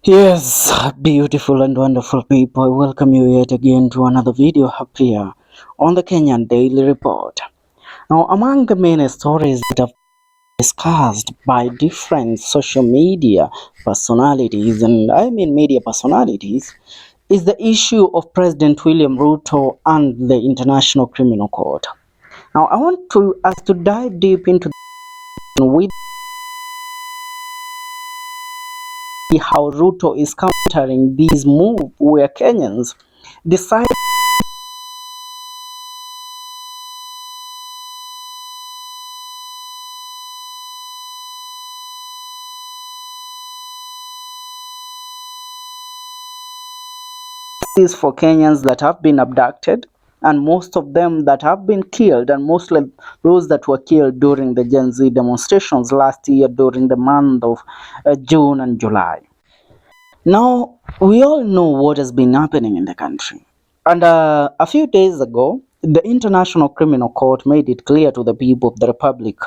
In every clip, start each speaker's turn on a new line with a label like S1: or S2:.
S1: Yes, beautiful and wonderful people, I welcome you yet again to another video up here on the Kenyan Daily Report. Now, among the many stories that have discussed by different social media personalities, and I mean media personalities, is the issue of President William Ruto and the International Criminal Court. Now, I want us to dive deep into with how Ruto is countering these moves where Kenyans decide is for Kenyans that have been abducted, and most of them that have been killed, and mostly those that were killed during the Gen Z demonstrations last year during the month of June and July. Now, we all know what has been happening in the country. And a few days ago, the International Criminal Court made it clear to the people of the Republic,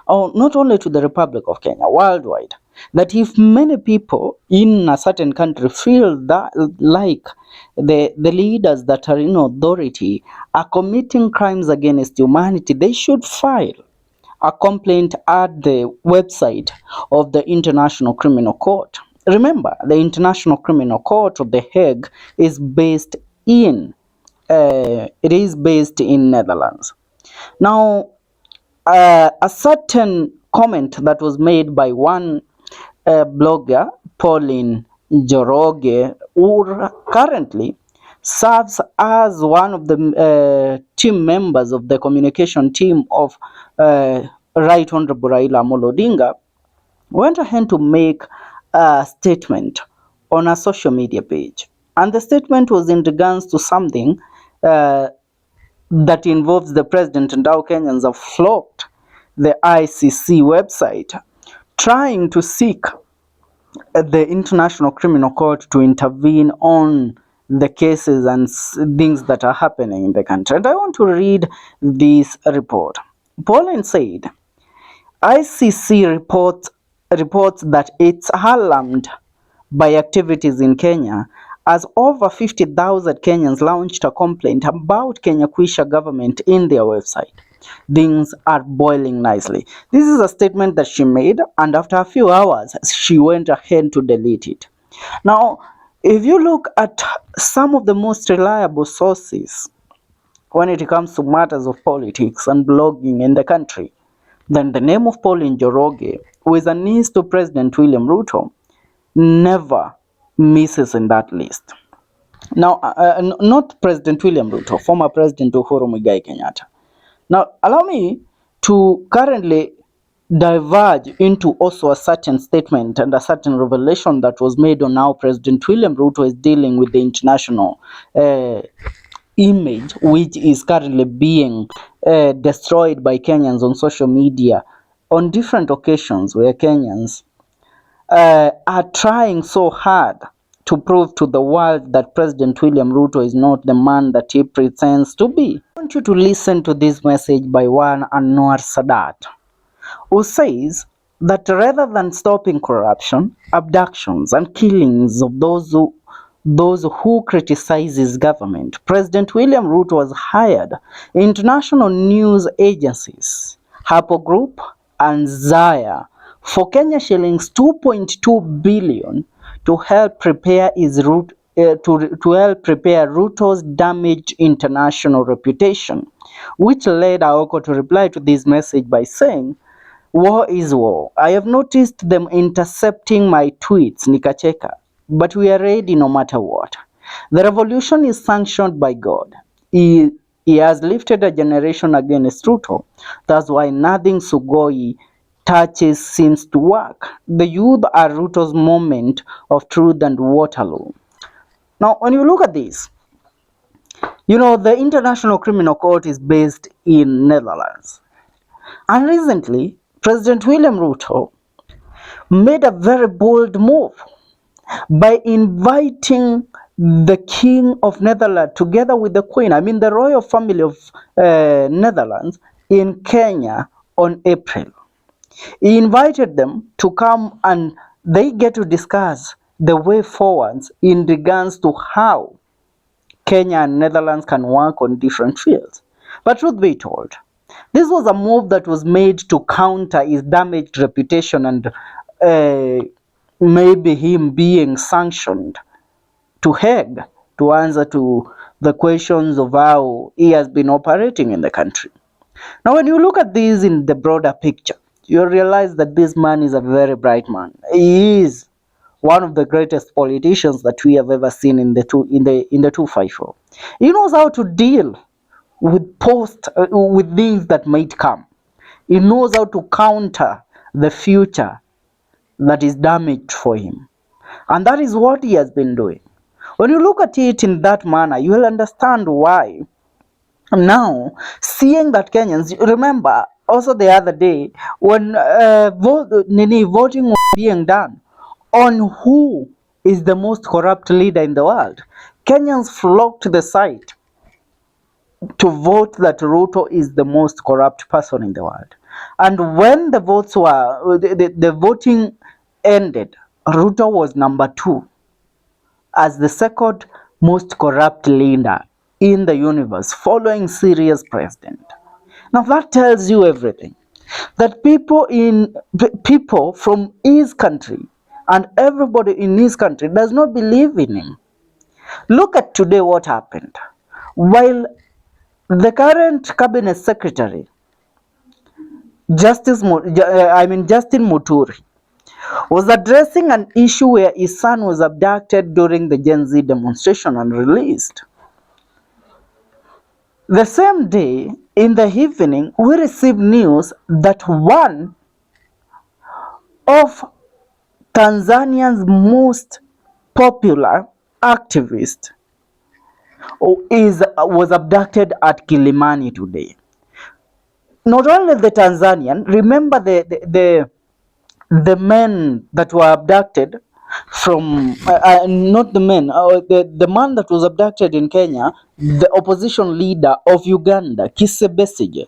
S1: or not only to the Republic of Kenya, worldwide, that if many people in a certain country feel that like the leaders that are in authority are committing crimes against humanity, they should file a complaint at the website of the International Criminal Court. Remember, the International Criminal Court of The Hague is based in Netherlands. Now, a certain comment that was made by one blogger, Pauline Njoroge, who currently serves as one of the team members of the communication team of Right Honorable Raila Amolo Odinga, went ahead to make a statement on a social media page. And the statement was in regards to something uh, that involves the president and how Kenyans have flocked the ICC website, trying to seek the International Criminal Court to intervene on the cases and things that are happening in the country. And I want to read this report. Pauline said, ICC reports that it's alarmed by activities in Kenya as over 50,000 Kenyans launched a complaint about Kenya Kwisha government in their website. Things are boiling nicely. This is a statement that she made, and after a few hours, she went ahead to delete it. Now, if you look at some of the most reliable sources when it comes to matters of politics and blogging in the country, then the name of Pauline Njoroge, who is a niece to President William Ruto, never misses in that list. Now, not President William Ruto, former President Uhuru Muigai Kenyatta. Now, allow me to currently diverge into also a certain statement and a certain revelation that was made on how President William Ruto is dealing with the international image, which is currently being destroyed by Kenyans on social media on different occasions, where Kenyans are trying so hard to prove to the world that President William Ruto is not the man that he pretends to be. I want you to listen to this message by one Anwar Sadat, who says that rather than stopping corruption, abductions, and killings of those who criticize his government, President William Ruto has hired international news agencies, Harpo Group and Zaya, for Kenya shillings 2.2 billion to help prepare to help prepare Ruto's damaged international reputation, which led Aoko to reply to this message by saying, "War is war. I have noticed them intercepting my tweets, nikacheka, but we are ready no matter what. The revolution is sanctioned by God. He has lifted a generation against Ruto. That's why nothing Sugoi touches seems to work. The youth are Ruto's moment of truth and Waterloo." Now, when you look at this, the International Criminal Court is based in Netherlands. And recently, President William Ruto made a very bold move by inviting the King of Netherlands together with the Queen, I mean the royal family of Netherlands, in Kenya on April. He invited them to come and they get to discuss the way forwards in regards to how Kenya and Netherlands can work on different fields. But truth be told, this was a move that was made to counter his damaged reputation and maybe him being sanctioned to Hague to answer to the questions of how he has been operating in the country. Now, when you look at this in the broader picture, you realize that this man is a very bright man. He is one of the greatest politicians that we have ever seen in the 254. He knows how to deal with things that might come. He knows how to counter the future that is damaged for him. And that is what he has been doing. When you look at it in that manner, you will understand why. Now, seeing that Kenyans, remember also the other day when voting was being done on who is the most corrupt leader in the world, Kenyans flocked to the site to vote that Ruto is the most corrupt person in the world. And when the votes were, the voting ended, Ruto was number 2 as the second most corrupt leader in the universe, following Syria's president. Now that tells you everything. That people from his country and everybody in his country does not believe in him. Look at today what happened. While the current cabinet secretary, Justin Muturi, was addressing an issue where his son was abducted during the Gen Z demonstration and released. The same day, in the evening, we received news that one of Tanzania's most popular activists was abducted at Kilimani today. Not only the Tanzanian, remember the men that were abducted from not the men, the man that was abducted in Kenya, the opposition leader of Uganda, Kizza Besigye.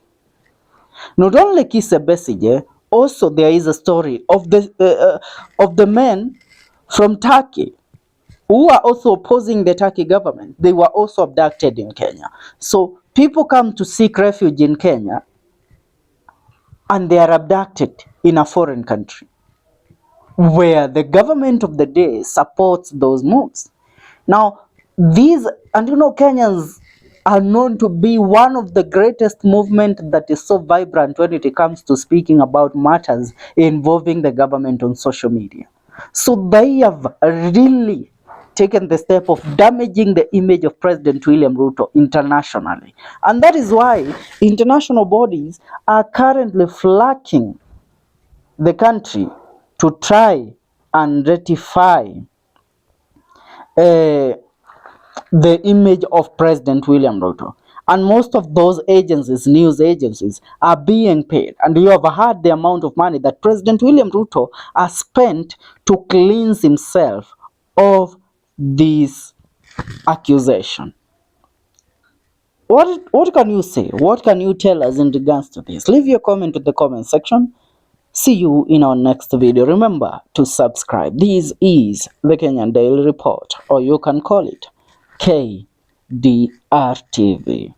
S1: Not only Kizza Besigye, also there is a story of the men from Turkey who are also opposing the Turkey government. They were also abducted in Kenya. So people come to seek refuge in Kenya and they are abducted in a foreign country where the government of the day supports those moves. Now, Kenyans are known to be one of the greatest movement that is so vibrant when it comes to speaking about matters involving the government on social media. So they have really taken the step of damaging the image of President William Ruto internationally. And that is why international bodies are currently flocking the country to try and rectify the image of President William Ruto. And most of those agencies, news agencies, are being paid. And you have heard the amount of money that President William Ruto has spent to cleanse himself of this accusation. What can you say? What can you tell us in regards to this? Leave your comment in the comment section. See you in our next video. Remember to subscribe. This is the Kenyan Daily Report, or you can call it KDR TV.